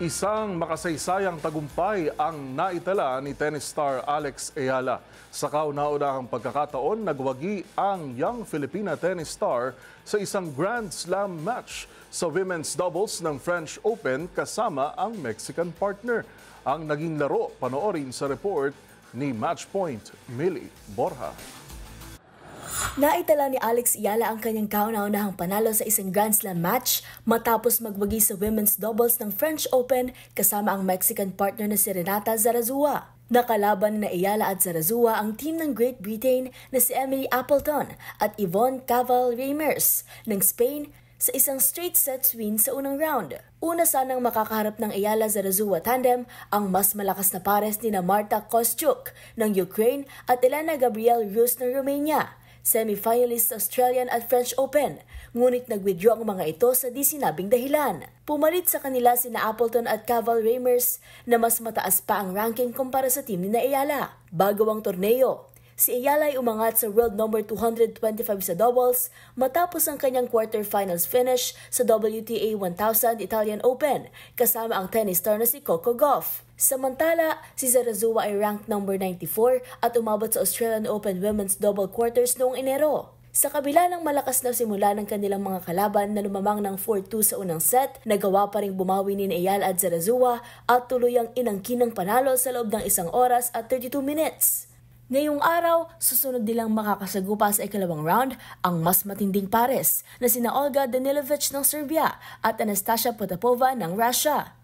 Isang makasaysayang tagumpay ang naitala ni tennis star Alex Ayala. Sa kauna-unahang pagkakataon, nagwagi ang young Filipina tennis star sa isang Grand Slam match sa women's doubles ng French Open kasama ang Mexican partner. Ang naging laro, panoorin sa report ni Matchpoint Millie Borja. Naitala ni Alex Ayala ang kanyang kauna-unahang panalo sa isang Grand Slam match matapos magwagi sa women's doubles ng French Open kasama ang Mexican partner na si Renata Zarazua. Nakalaban na Ayala at Zarazua ang team ng Great Britain na si Emily Appleton at Yvonne Cavall-Reimers ng Spain sa isang straight sets win sa unang round. Una sanang makakaharap ng Ayala-Zarazua tandem ang mas malakas na pares ni Marta Kostyuk ng Ukraine at Elena Gabriel-Rus ng Romania, semi-finalist sa Australian at French Open, ngunit nag-withdraw ang mga ito sa di sinabing dahilan. Pumalit sa kanila sina Appleton at Cavall-Reimers na mas mataas pa ang ranking kumpara sa team ni Ayala. Bago ang torneo, si Ayala ay umangat sa world number 225 sa doubles matapos ang kanyang quarterfinals finish sa WTA 1000 Italian Open kasama ang tennis star na si Coco Gauff. Samantala, si Zarazua ay ranked number 94 at umabot sa Australian Open Women's Double Quarters noong Enero. Sa kabila ng malakas na simula ng kanilang mga kalaban na lumamang ng 4-2 sa unang set, nagawa pa ring bumawi ni Ayala at Zarazua at tuluyang inangkin ng panalo sa loob ng 1 oras at 32 minutes. Ngayong araw, susunod nilang makakasagupa sa ikalawang round ang mas matinding pares na sina Olga Danilovic ng Serbia at Anastasia Potapova ng Russia.